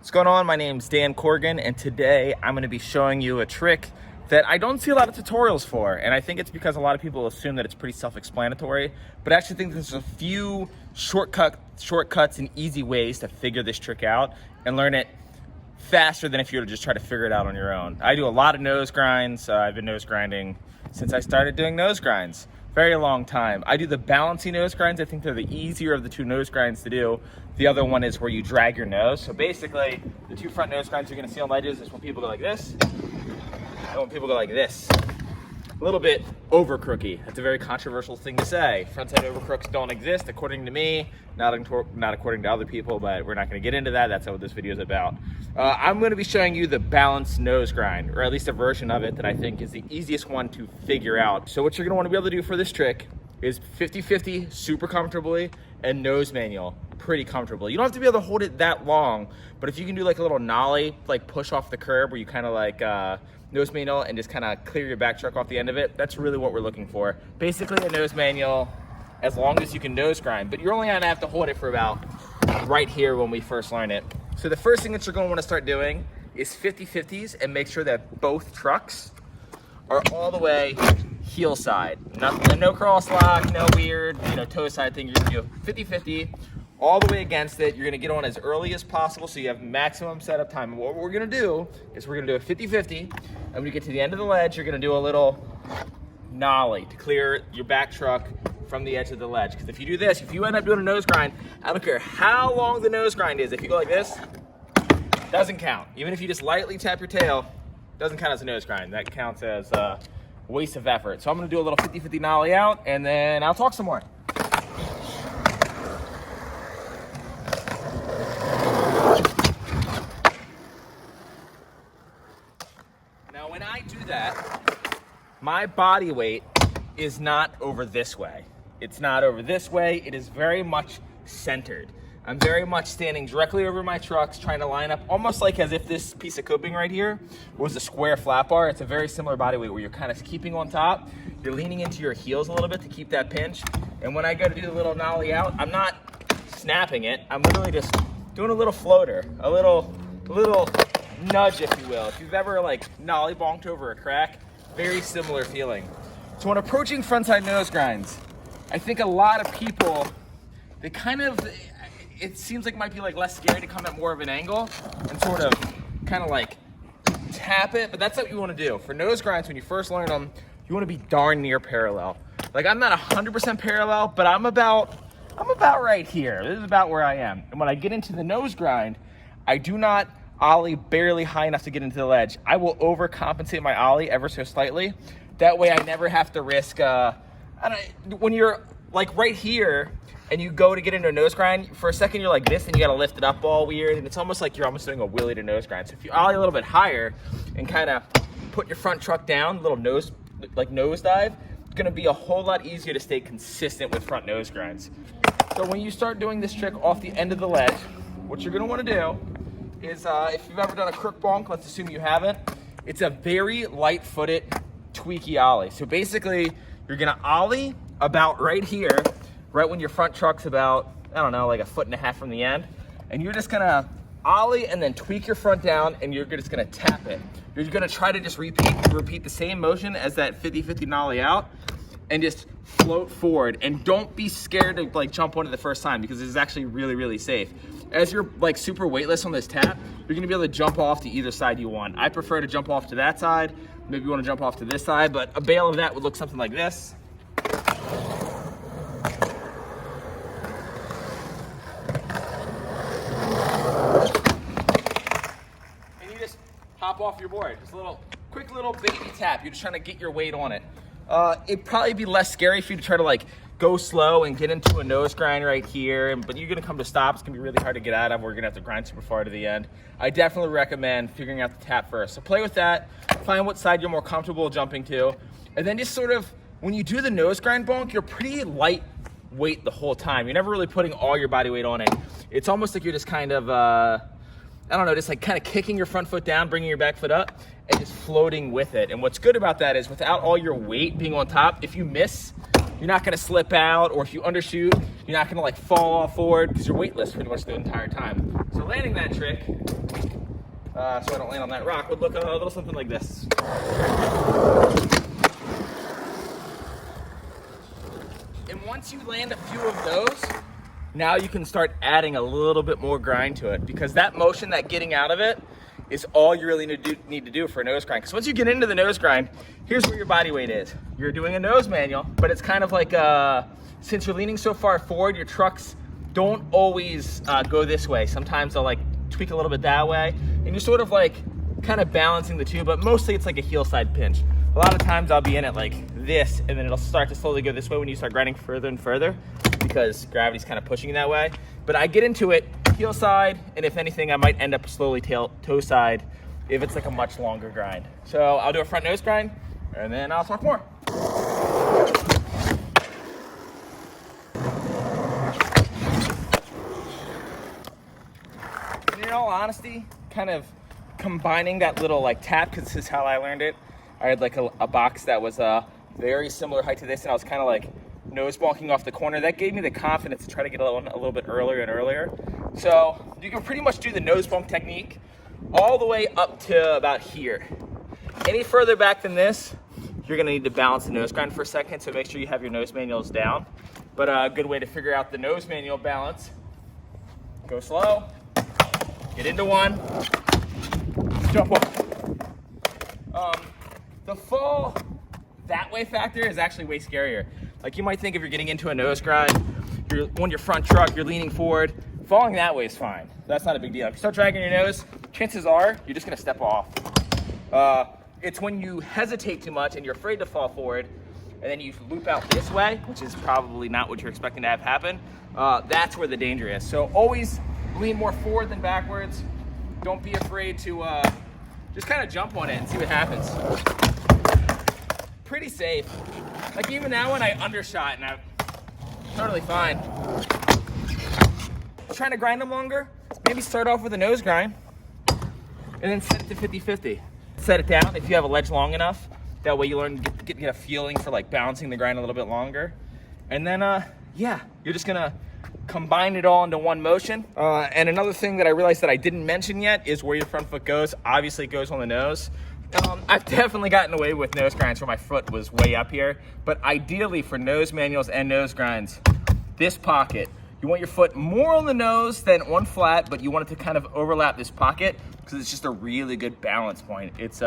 What's going on? My name's Dan Corrigan, and today I'm going to be showing you a trick that I don't see a lot of tutorials for, and I think it's because a lot of people assume that it's pretty self-explanatory, but I actually think there's a few shortcuts and easy ways to figure this trick out and learn it faster than if you were to just try to figure it out on your own. I do a lot of nose grinds. I've been nose grinding since I started doing nose grinds. Very long time. I do the balancing nose grinds. I think they're the easier of the two nose grinds to do. The other one is where you drag your nose. So basically, the two front nose grinds you're gonna see on ledges is when people go like this, and when people go like this. A little bit over crooky. That's a very controversial thing to say. Frontside over crooks don't exist, according to me, not according to other people, but we're not gonna get into that. That's not what this video is about. I'm gonna be showing you the balanced nose grind, or at least a version of it that I think is the easiest one to figure out. So what you're gonna wanna be able to do for this trick is 50-50 super comfortably and nose manual pretty comfortably. You don't have to be able to hold it that long, but if you can do like a little nollie, like push off the curb where you kind of like nose manual and just kind of clear your back truck off the end of it, that's really what we're looking for. Basically a nose manual as long as you can nose grind, but you're only gonna have to hold it for about right here when we first learn it. So the first thing that you're gonna wanna start doing is 50-50s and make sure that both trucks are all the way heel side. No cross lock, no weird, toe side thing. You're gonna do 50-50 all the way against it. You're gonna get on as early as possible so you have maximum setup time. And what we're gonna do is we're gonna do a 50-50, and when you get to the end of the ledge, you're gonna do a little nollie to clear your back truck from the edge of the ledge. Because if you do this, if you end up doing a nose grind, I don't care how long the nose grind is, if you go like this, doesn't count. Even if you just lightly tap your tail, doesn't count as a nose grind. That counts as a waste of effort. So I'm gonna do a little 50-50 nollie out, and then I'll talk some more. Now when I do that, my body weight is not over this way. It's not over this way. It is very much centered. I'm very much standing directly over my trucks, trying to line up almost like as if this piece of coping right here was a square flat bar. It's a very similar body weight where you're kind of keeping on top. You're leaning into your heels a little bit to keep that pinch. And when I go to do the little nollie out, I'm not snapping it. I'm literally just doing a little floater, a little nudge, if you will. If you've ever like nollie bonked over a crack, very similar feeling. So when approaching frontside nose grinds, I think a lot of people, it seems like it might be like less scary to come at more of an angle and sort of kind of like tap it, but that's what you want to do. For nose grinds, when you first learn them, you want to be darn near parallel. Like I'm not 100% parallel, but I'm about right here. This is about where I am. And when I get into the nose grind, I do not ollie barely high enough to get into the ledge. I will overcompensate my ollie ever so slightly. That way I never have to risk, when you're like right here, and you go to get into a nose grind, for a second you're like this and you gotta lift it up all weird, and it's almost like you're almost doing a wheelie to nose grind. So if you ollie a little bit higher and kind of put your front truck down, little nose dive, it's gonna be a whole lot easier to stay consistent with front nose grinds. So when you start doing this trick off the end of the ledge, what you're gonna wanna do is, if you've ever done a crook bonk, let's assume you haven't, it's a very light-footed, tweaky ollie. So basically, you're gonna ollie about right here, right when your front truck's about, I don't know, like 1.5 feet from the end. And you're just gonna ollie and then tweak your front down, and you're just gonna tap it. You're gonna try to just repeat the same motion as that 50-50 nollie out, and just float forward. And don't be scared to like jump on it the first time, because this is actually really, really safe. As you're like super weightless on this tap, you're gonna be able to jump off to either side you want. I prefer to jump off to that side. Maybe you wanna jump off to this side, but a bail of that would look something like this. Hop off your board. Just a quick little baby tap. You're just trying to get your weight on it. It'd probably be less scary for you to try to like go slow and get into a nose grind right here, but you're gonna come to stop. It's gonna be really hard to get out of. We're gonna have to grind super far to the end. I definitely recommend figuring out the tap first. So play with that, find what side you're more comfortable jumping to, and then just sort of, when you do the nose grind bonk, you're pretty lightweight the whole time. You're never really putting all your body weight on it. It's almost like you're just kind of, I don't know, just like kind of kicking your front foot down, bringing your back foot up, and just floating with it. And what's good about that is without all your weight being on top, if you miss you're not gonna slip out, or if you undershoot, you're not gonna like fall off forward because you're weightless pretty much the entire time. So landing that trick, so I don't land on that rock, would look a little something like this. And once you land a few of those, now you can start adding a little bit more grind to it, because that motion, that getting out of it, is all you really need to do for a nose grind. Because once you get into the nose grind, here's where your body weight is. You're doing a nose manual, but it's kind of like, since you're leaning so far forward, your trucks don't always go this way. Sometimes they'll like tweak a little bit that way, and you're sort of like kind of balancing the two, but mostly it's like a heel side pinch. A lot of times I'll be in it like this, and then it'll start to slowly go this way when you start grinding further and further, because gravity's kind of pushing you that way. But I get into it heel side, and if anything, I might end up slowly toe side if it's like a much longer grind. So I'll do a front nose grind, and then I'll talk more. And in all honesty, kind of combining that little like tap, because this is how I learned it. I had like a box that was very similar height to this, and I was kind of like nose bonking off the corner. That gave me the confidence to try to get a little bit earlier and earlier. So you can pretty much do the nose bonk technique all the way up to about here. Any further back than this, you're gonna need to balance the nose grind for a second, so make sure you have your nose manuals down. But a good way to figure out the nose manual balance, go slow, get into one, jump up. The fall that way factor is actually way scarier. Like, you might think if you're getting into a nose grind, you're on your front truck, you're leaning forward, falling that way is fine. That's not a big deal. If you start dragging your nose, chances are you're just gonna step off. It's when you hesitate too much and you're afraid to fall forward, and then you loop out this way, which is probably not what you're expecting to have happen, that's where the danger is. So always lean more forward than backwards. Don't be afraid to just kind of jump on it and see what happens. Pretty safe. Like, even now when I undershot, and I'm totally fine. Trying to grind them longer, maybe start off with a nose grind and then set it to 50-50. Set it down if you have a ledge long enough. That way you learn to get a feeling for like balancing the grind a little bit longer. And then, yeah, you're just gonna combine it all into one motion. And another thing that I realized that I didn't mention yet is where your front foot goes. Obviously it goes on the nose. I've definitely gotten away with nose grinds where my foot was way up here, but ideally for nose manuals and nose grinds, this pocket, you want your foot more on the nose than on flat, but you want it to kind of overlap this pocket because it's just a really good balance point. It's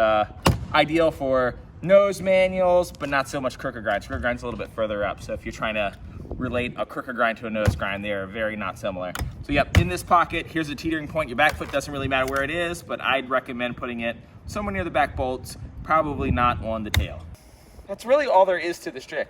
ideal for nose manuals, but not so much crooked grinds. Crooked grinds a little bit further up, so if you're trying to relate a crooked grind to a nose grind, they are very not similar. So yep, in this pocket, here's the teetering point. Your back foot doesn't really matter where it is, but I'd recommend putting it somewhere near the back bolts, probably not on the tail. That's really all there is to this trick.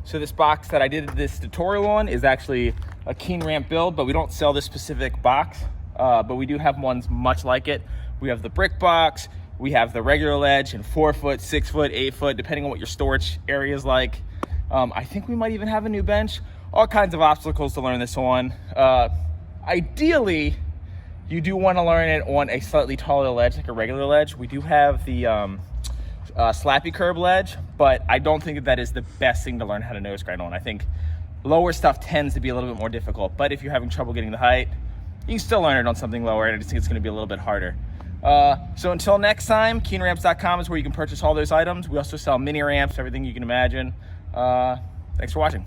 So this box that I did this tutorial on is actually a Keen ramp build, but we don't sell this specific box, but we do have ones much like it. We have the brick box, we have the regular ledge, and 4 foot, 6 foot, 8 foot, depending on what your storage area is like. I think we might even have a new bench. All kinds of obstacles to learn this on. Ideally, you do want to learn it on a slightly taller ledge, like a regular ledge. We do have the slappy curb ledge, but I don't think that is the best thing to learn how to nose grind on. I think lower stuff tends to be a little bit more difficult, but if you're having trouble getting the height, you can still learn it on something lower, and I just think it's going to be a little bit harder. So until next time, keenramps.com is where you can purchase all those items. We also sell mini ramps, everything you can imagine. Thanks for watching.